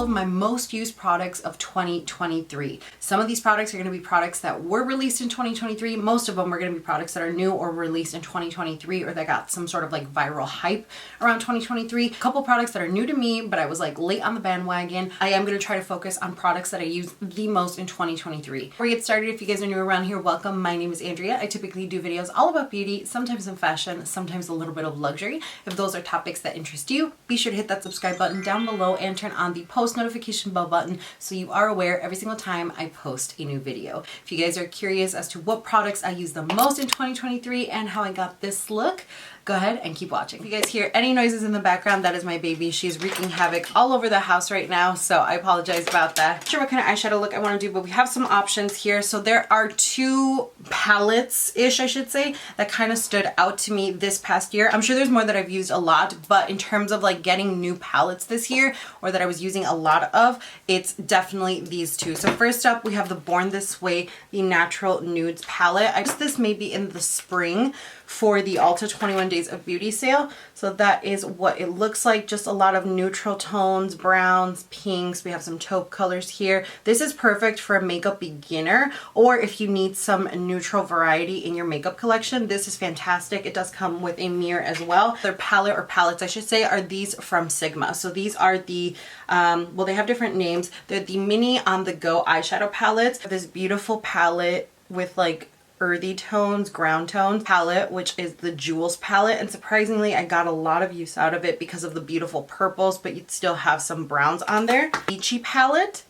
of my most used products of 2023. Some of these products are going to be products that were released in 2023. Most of them are going to be products that are new or released in 2023 or that got some sort of like viral hype around 2023. A couple products that are new to me, but I was like late on the bandwagon. I am going to try to focus on products that I use the most in 2023. Before we get started, if you guys are new around here, welcome. My name is Andrea. I typically do videos all about beauty, sometimes in fashion, sometimes a little bit of luxury. If those are topics that interest you, be sure to hit that subscribe button down below and turn on the post notification bell button so you are aware every single time I post a new video. If you guys are curious as to what products I use the most in 2023 and how I got this look, go ahead and keep watching. If you guys hear any noises in the background, that is my baby. She's wreaking havoc all over the house right now, so I apologize about that. Not sure what kind of eyeshadow look I want to do, but we have some options here. So there are two palettes-ish, I should say, that kind of stood out to me this past year. I'm sure there's more that I've used a lot, but in terms of like getting new palettes this year, or that I was using a lot of, it's definitely these two. So first up, we have the Born This Way, the Natural Nudes palette. I guess this may be in the spring for the Ulta 21 Days of Beauty sale. So that is what it looks like. Just a lot of neutral tones, browns, pinks. We have some taupe colors here. This is perfect for a makeup beginner, or if you need some neutral variety in your makeup collection, this is fantastic. It does come with a mirror as well. Their palette, or palettes I should say, are these from Sigma. So these are the, well, they have different names. They're the mini on the go eyeshadow palettes. This beautiful palette with like earthy tones, ground tones palette, which is the Jewels palette, and surprisingly I got a lot of use out of it because of the beautiful purples, but you'd still have some browns on there. Beachy palette,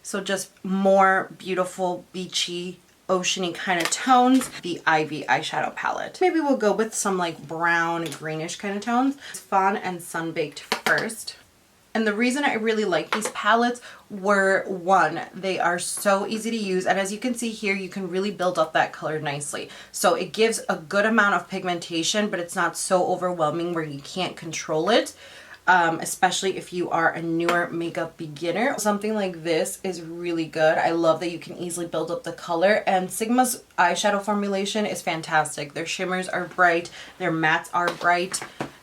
so just more beautiful beachy oceany kind of tones. The Ivy eyeshadow palette. Maybe we'll go with some like brown greenish kind of tones. Fawn and Sunbaked first. And the reason I really like these palettes were, one, they are so easy to use, and as you can see here, you can really build up that color nicely. So it gives a good amount of pigmentation, but it's not so overwhelming where you can't control it, especially if you are a newer makeup beginner. Something like this is really good. I love that you can easily build up the color, and Sigma's eyeshadow formulation is fantastic. Their shimmers are bright, their mattes are bright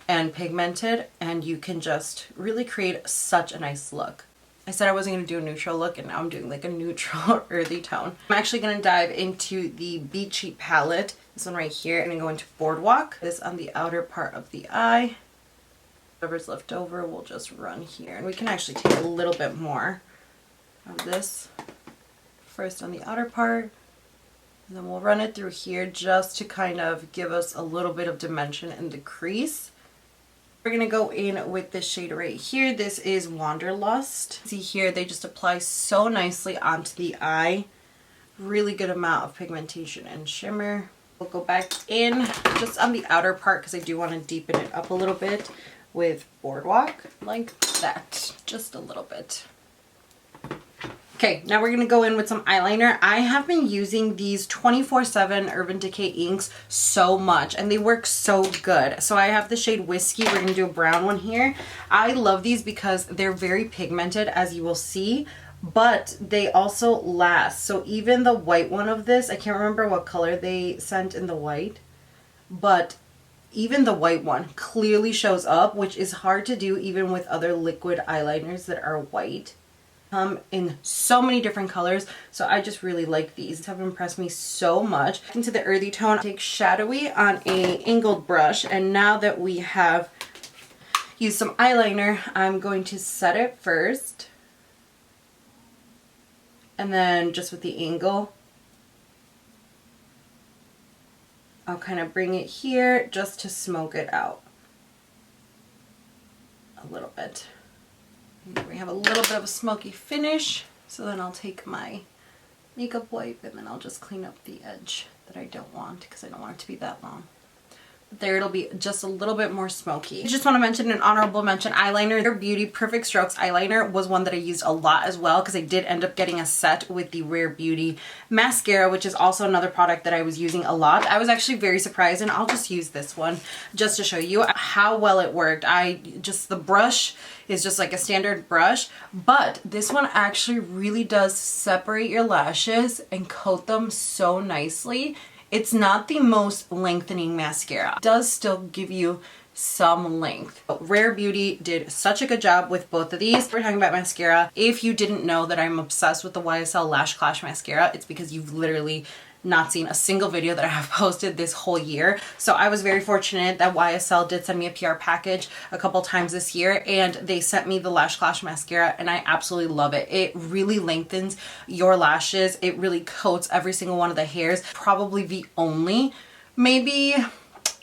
and pigmented, and you can just really create such a nice look. I said I wasn't going to do a neutral look, and now I'm doing like a neutral earthy tone. I'm actually going to dive into the Beachy palette, this one right here, and then go into Boardwalk. This on the outer part of the eye. Whatever's left over we'll just run here, and we can actually take a little bit more of this first on the outer part, and then we'll run it through here just to kind of give us a little bit of dimension in the crease. We're going to go in with this shade right here. This is Wanderlust. See here, they just apply so nicely onto the eye. Really good amount of pigmentation and shimmer. We'll go back in just on the outer part because I do want to deepen it up a little bit with Boardwalk, like that, just a little bit. Okay, now we're going to go in with some eyeliner. I have been using these 24/7 Urban Decay inks so much, and they work so good. So I have the shade Whiskey. We're going to do a brown one here. I love these because they're very pigmented, as you will see, but they also last. So even the white one of this, I can't remember what color they sent in the white, but even the white one clearly shows up, which is hard to do even with other liquid eyeliners that are white. In so many different colors, so I just really like these. These have impressed me so much. Into the earthy tone, take Shadowy on a angled brush, and now that we have used some eyeliner, I'm going to set it first, and then just with the angle, I'll kind of bring it here just to smoke it out a little bit. We have a little bit of a smoky finish, so then I'll take my makeup wipe and then I'll just clean up the edge that I don't want because I don't want it to be that long. There it'll be just a little bit more smoky. I just want to mention an honorable mention eyeliner. Their Beauty Perfect Strokes eyeliner was one that I used a lot as well because I did end up getting a set with the Rare Beauty mascara, which is also another product that I was using a lot. I was actually very surprised, and I'll just use this one just to show you how well it worked. The brush is just like a standard brush, but this one actually really does separate your lashes and coat them so nicely. It's not the most lengthening mascara. It does still give you some length. But Rare Beauty did such a good job with both of these. We're talking about mascara. If you didn't know that I'm obsessed with the YSL Lash Clash mascara, it's because you've literally not seen a single video that I have posted this whole year. So I was very fortunate that YSL did send me a PR package a couple times this year, and they sent me the Lash Clash mascara, and I absolutely love it. It really lengthens your lashes. It really coats every single one of the hairs. Probably the only, maybe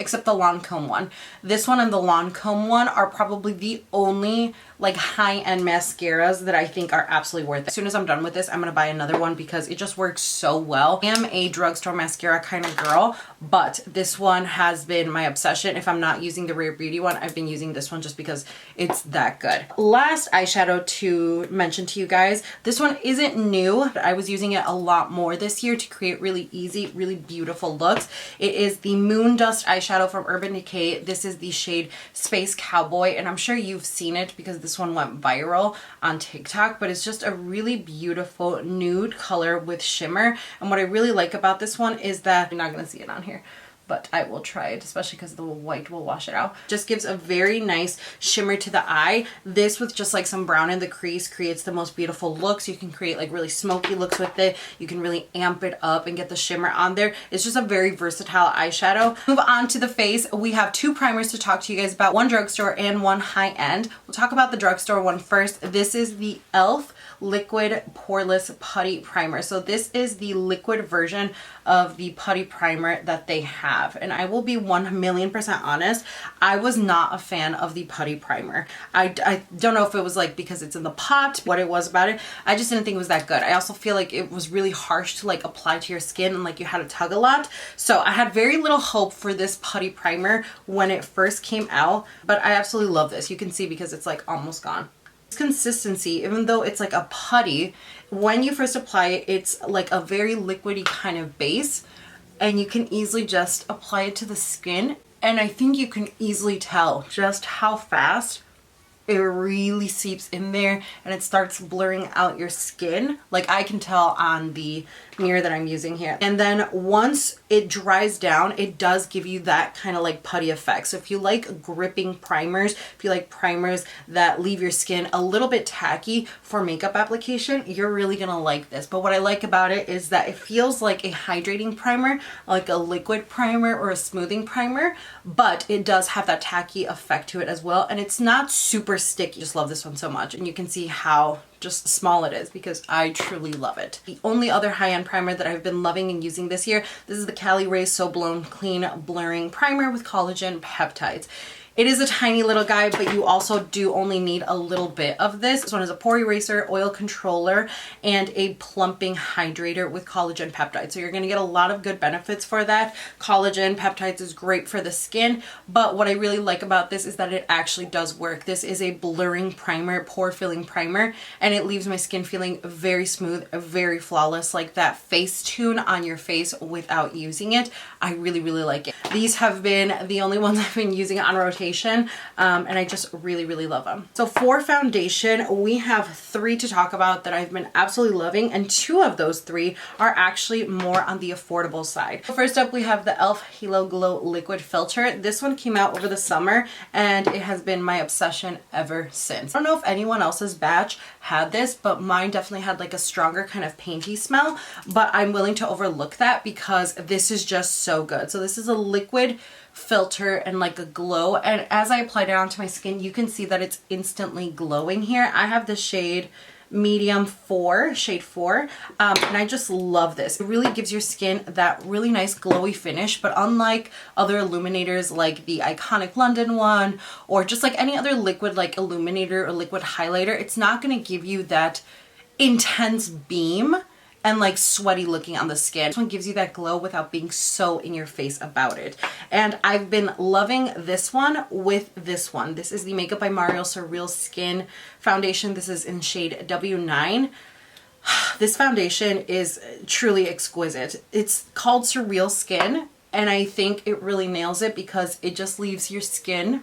except the Lancome one. This one and the Lancome one are probably the only like high-end mascaras that I think are absolutely worth it. As soon as I'm done with this, I'm gonna buy another one because it just works so well. I am a drugstore mascara kind of girl, but this one has been my obsession. If I'm not using the Rare Beauty one, I've been using this one just because it's that good. Last eyeshadow to mention to you guys, this one isn't new, but I was using it a lot more this year to create really easy, really beautiful looks. It is the Moon Dust eyeshadow from Urban Decay. This is the shade Space Cowboy, and I'm sure you've seen it because this one went viral on TikTok, but it's just a really beautiful nude color with shimmer. And what I really like about this one is that you're not going to see it on here, but I will try it, especially because the white will wash it out. Just gives a very nice shimmer to the eye. This with just like some brown in the crease creates the most beautiful looks. You can create like really smoky looks with it. You can really amp it up and get the shimmer on there. It's just a very versatile eyeshadow. Move on to the face. We have two primers to talk to you guys about, one drugstore and one high-end. We'll talk about the drugstore one first. This is the e.l.f. Liquid Poreless Putty Primer. So this is the liquid version of the putty primer that they have. And I will be 1,000,000% honest, I was not a fan of the putty primer. I don't know if it was like because it's in the pot, what it was about it. I just didn't think it was that good. I also feel like it was really harsh to like apply to your skin and like you had to tug a lot. So I had very little hope for this putty primer when it first came out, but I absolutely love this. You can see because it's like almost gone. Consistency, even though it's like a putty, when you first apply it, it's like a very liquidy kind of base, and you can easily just apply it to the skin, and I think you can easily tell just how fast it really seeps in there and it starts blurring out your skin. Like I can tell on the mirror that I'm using here. And then once it dries down, it does give you that kind of like putty effect. So if you like gripping primers, if you like primers that leave your skin a little bit tacky for makeup application, you're really gonna like this. But what I like about it is that it feels like a hydrating primer, like a liquid primer or a smoothing primer, but it does have that tacky effect to it as well. And it's not super sticky. Just love this one so much. And you can see how just small it is because I truly love it. The only other high-end primer that I've been loving and using this year, this is the Caliray So Blown Clean Blurring Primer with collagen peptides. It is a tiny little guy, but you also do only need a little bit of this. This one is a pore eraser, oil controller, and a plumping hydrator with collagen peptides. So you're going to get a lot of good benefits for that. Collagen peptides is great for the skin, but what I really like about this is that it actually does work. This is a blurring primer, pore filling primer, and it leaves my skin feeling very smooth, very flawless, like that Facetune on your face without using it. I really, really like it. These have been the only ones I've been using on rotation. And I just really, really love them. So for foundation, we have 3 to talk about that I've been absolutely loving, and 2 of those 3 are actually more on the affordable side. So first up, we have the e.l.f. Halo Glow Liquid Filter. This one came out over the summer, and it has been my obsession ever since. I don't know if anyone else's batch had this, but mine definitely had like a stronger kind of painty smell, but I'm willing to overlook that because this is just so good. So this is a liquid filter and like a glow, and as I applied it onto my skin, you can see that it's instantly glowing here. I have the shade medium 4, shade 4, and I just love this. It really gives your skin that really nice glowy finish, but unlike other illuminators like the Iconic London one or just like any other liquid like illuminator or liquid highlighter, it's not going to give you that intense beam and like sweaty looking on the skin. This one gives you that glow without being so in your face about it. And I've been loving this one with this one. This is the Makeup by Mario Surreal Skin Foundation. This is in shade W9. This foundation is truly exquisite. It's called Surreal Skin, and I think it really nails it because it just leaves your skin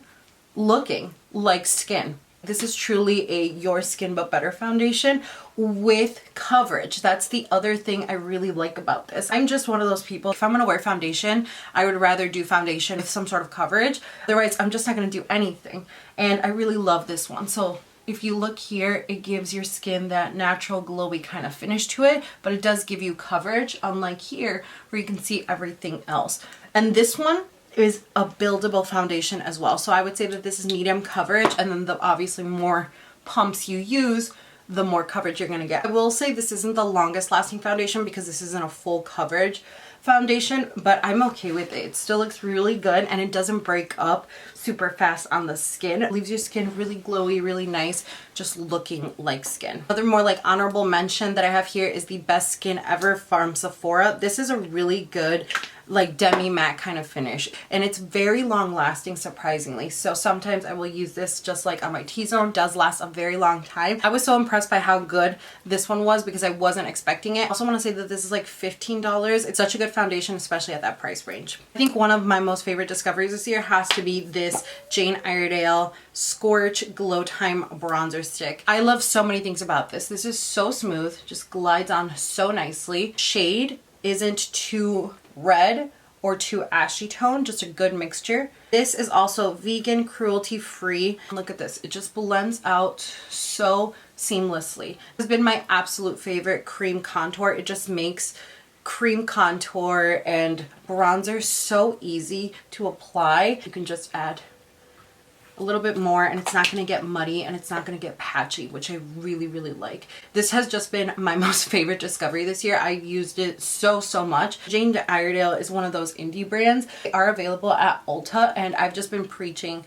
looking like skin. This is truly a Your Skin But Better foundation with coverage. That's the other thing I really like about this. I'm just one of those people, if I'm gonna wear foundation, I would rather do foundation with some sort of coverage. Otherwise, I'm just not gonna do anything. And I really love this one. So if you look here, it gives your skin that natural glowy kind of finish to it, but it does give you coverage, unlike here where you can see everything else. And this one is a buildable foundation as well. So I would say that this is medium coverage, and then the obviously more pumps you use, the more coverage you're gonna get. I will say this isn't the longest lasting foundation because this isn't a full coverage foundation, but I'm okay with it. It still looks really good and it doesn't break up super fast on the skin. It leaves your skin really glowy, really nice, just looking like skin. Another more like honorable mention that I have here is the Best Skin Ever from Sephora. This is a really good like demi matte kind of finish, and it's very long lasting, surprisingly. So sometimes I will use this just like on my T-zone. Does last a very long time. I was so impressed by how good this one was because I wasn't expecting it. I also want to say that this is like $15. It's such a good foundation, especially at that price range. I think one of my most favorite discoveries this year has to be this Jane Iredale Scorch Glow Time bronzer stick. I love so many things about this. This is so smooth, just glides on so nicely. Shade isn't too red or too ashy tone, just a good mixture. This is also vegan, cruelty free. Look at this, it just blends out so seamlessly. It's been my absolute favorite cream contour. It just makes cream contour and bronzer so easy to apply. You can just add a little bit more and it's not going to get muddy and it's not going to get patchy, which I really, really like. This has just been my most favorite discovery this year. I used it so much. Jane Iredale is one of those indie brands. They are available at Ulta and I've just been preaching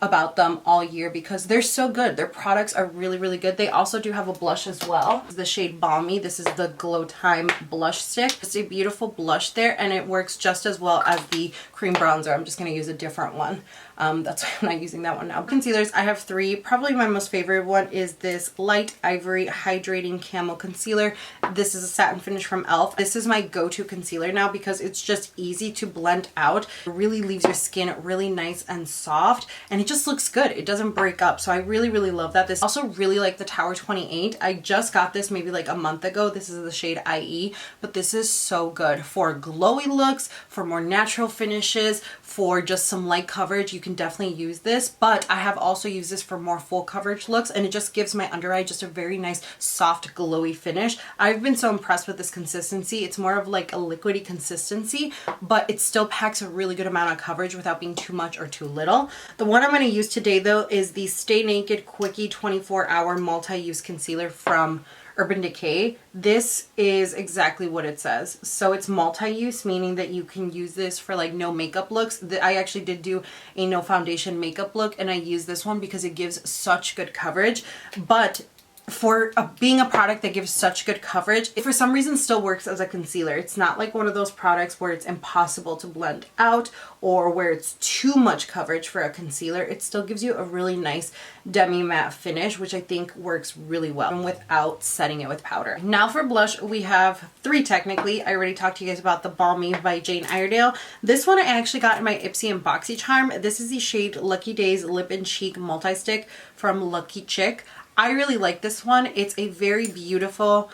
about them all year because they're so good. Their products are really, really good. They also do have a blush as well. The shade Balmy. This is the Glow Time blush stick. It's a beautiful blush there and it works just as well as the cream bronzer. I'm just going to use a different one. That's why I'm not using that one now. Concealers, I have three. Probably my most favorite one is this Light Ivory Hydrating Camel Concealer. This is a satin finish from e.l.f. This is my go-to concealer now because it's just easy to blend out. It really leaves your skin really nice and soft and it just looks good. It doesn't break up. So I really, really love that. This also really like the Tower 28. I just got this maybe like a month ago. This is the shade IE, but this is so good for glowy looks, for more natural finishes, for just some light coverage. You can definitely use this, but I have also used this for more full coverage looks and it just gives my under eye just a very nice soft glowy finish. I've been so impressed with this consistency. It's more of like a liquidy consistency, but it still packs a really good amount of coverage without being too much or too little. The one I'm going to use today though is the Stay Naked Quickie 24-Hour Multi-Use Concealer from Urban Decay. This is exactly what it says. So it's multi-use, meaning that you can use this for like no makeup looks. I actually did do a no foundation makeup look and I use this one because it gives such good coverage. But for being a product that gives such good coverage, it for some reason still works as a concealer. It's not like one of those products where it's impossible to blend out or where it's too much coverage for a concealer. It still gives you a really nice demi matte finish, which I think works really well without setting it with powder. Now for blush, we have three technically. I already talked to you guys about the Balmy by Jane Iredale. This one I actually got in my Ipsy and BoxyCharm. This is the shade Lucky Days Lip and Cheek Multi-Stick from Lucky Chick. I really like this one. It's a very beautiful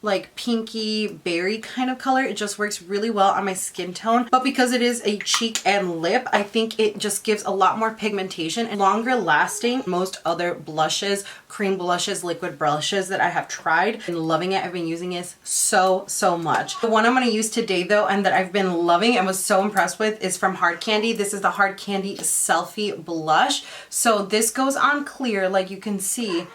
like pinky berry kind of color. It just works really well on my skin tone, but because it is a cheek and lip, I think it just gives a lot more pigmentation and longer lasting. Most other blushes, cream blushes, liquid blushes that I have tried and loving it. I've been using it so much. The one I'm going to use today though and that I've been loving and was so impressed with is from Hard Candy. This is the Hard Candy Selfie Blush. So this goes on clear like you can see,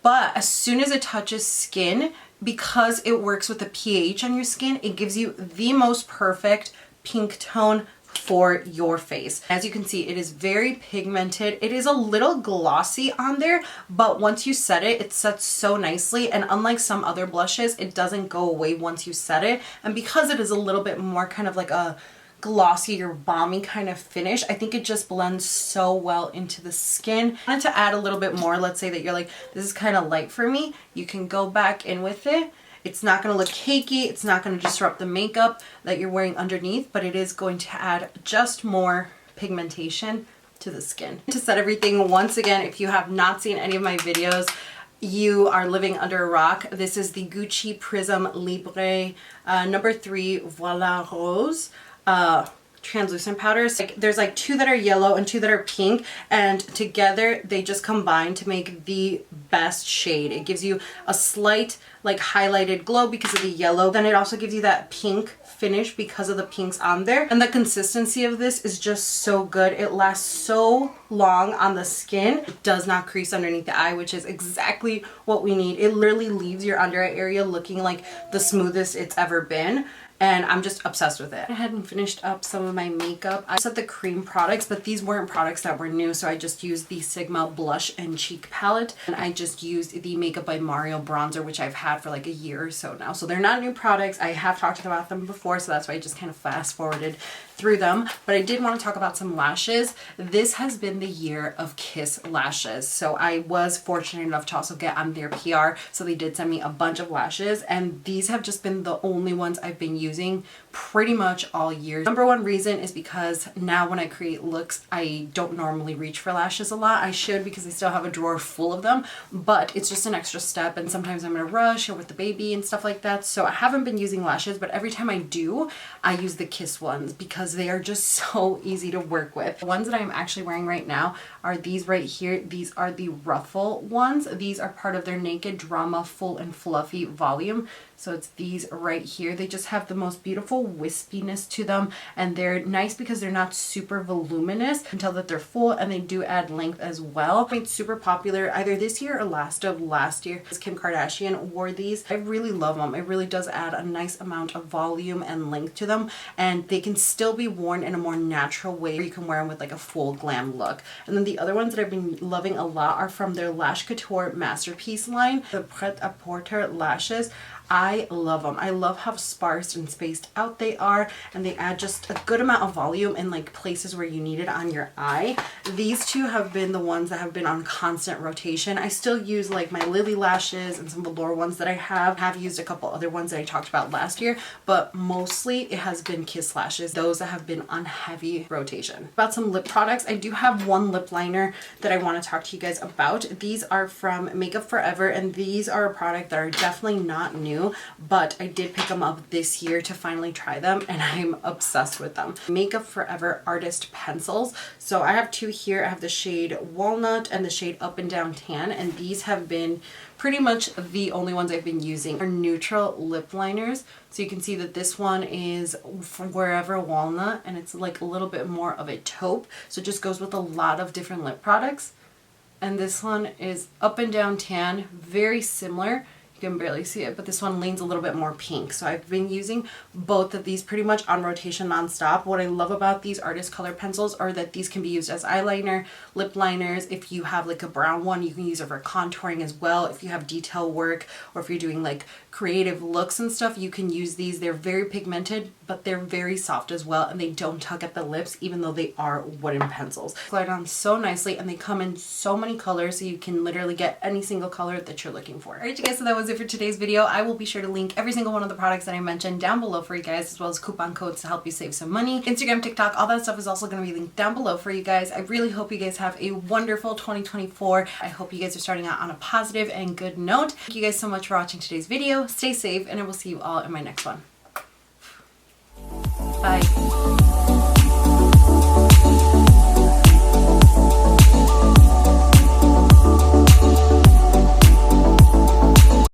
but as soon as it touches skin, because it works with the pH on your skin, it gives you the most perfect pink tone for your face. As you can see, it is very pigmented. It is a little glossy on there, but once you set it, it sets so nicely. And unlike some other blushes, it doesn't go away once you set it. And because it is a little bit more kind of like a glossy or balmy kind of finish, I think it just blends so well into the skin. I wanted to add a little bit more. Let's say that you're like, this is kind of light for me. You can go back in with it. It's not going to look cakey. It's not going to disrupt the makeup that you're wearing underneath, but it is going to add just more pigmentation to the skin. To set everything, once again, if you have not seen any of my videos, you are living under a rock. This is the Gucci Prism Libre number 3 Voila Rose translucent powders. Like, there's like 2 that are yellow and 2 that are pink, and together they just combine to make the best shade. It gives you a slight like highlighted glow because of the yellow. Then it also gives you that pink finish because of the pinks on there. And the consistency of this is just so good. It lasts so long on the skin. It does not crease underneath the eye, which is exactly what we need. It literally leaves your under eye area looking like the smoothest it's ever been. And I'm just obsessed with it. I hadn't finished up some of my makeup. I set the cream products, but these weren't products that were new, so I just used the Sigma blush and cheek palette, and I just used the Makeup by Mario bronzer, which I've had for like a year or so now. So they're not new products. I have talked about them before, so that's why I just kind of fast forwarded through them. But I did want to talk about some lashes. This has been the year of Kiss lashes. So I was fortunate enough to also get on their PR. So they did send me a bunch of lashes, and these have just been the only ones I've been using pretty much all year. Number one reason is because now when I create looks, I don't normally reach for lashes a lot. I should, because I still have a drawer full of them, but it's just an extra step, and sometimes I'm in a rush or with the baby and stuff like that. So I haven't been using lashes, but every time I do, I use the Kiss ones because they are just so easy to work with. The ones that I'm actually wearing right now are these right here. These are the Ruffle ones. These are part of their Naked Drama Full and Fluffy volume. So it's these right here. They just have the most beautiful wispiness to them, and they're nice because they're not super voluminous. You can tell that they're full, and they do add length as well. It's super popular either this year or last year. Kim Kardashian wore these. I really love them. It really does add a nice amount of volume and length to them, and they can still be worn in a more natural way where you can wear them with like a full glam look. And then the other ones that I've been loving a lot are from their Lash Couture Masterpiece line, the Pret-a-Porter lashes. I love them. I love how sparse and spaced out they are, and they add just a good amount of volume in like places where you need it on your eye. These two have been the ones that have been on constant rotation. I still use like my Lily lashes and some velour ones that I have used a couple other ones that I talked about last year, but mostly it has been Kiss lashes, those that have been on heavy rotation. About some lip products, I do have one lip liner that I want to talk to you guys about. These are from Makeup Forever, and these are a product that are definitely not new, but I did pick them up this year to finally try them, and I'm obsessed with them. Makeup Forever Artist Pencils. So I have 2 here. I have the shade Walnut and the shade Up and Down Tan, and these have been pretty much the only ones I've been using. Are neutral lip liners. So you can see that this one is Forever Walnut, and it's like a little bit more of a taupe, so it just goes with a lot of different lip products. And this one is Up and Down Tan, very similar. You can barely see it, but this one leans a little bit more pink. So I've been using both of these pretty much on rotation nonstop. What I love about these artist color pencils are that these can be used as eyeliner, lip liners. If you have like a brown one, you can use it for contouring as well. If you have detail work, or if you're doing like creative looks and stuff, you can use these. They're very pigmented, but they're very soft as well, and they don't tug at the lips even though they are wooden pencils. Glide on so nicely, and they come in so many colors, so you can literally get any single color that you're looking for. Alright you guys, so that was it for today's video. I will be sure to link every single one of the products that I mentioned down below for you guys, as well as coupon codes to help you save some money. Instagram, TikTok, all that stuff is also going to be linked down below for you guys. I really hope you guys have a wonderful 2024. I hope you guys are starting out on a positive and good note. Thank you guys so much for watching today's video. Stay safe, and I will see you all in my next one. Bye.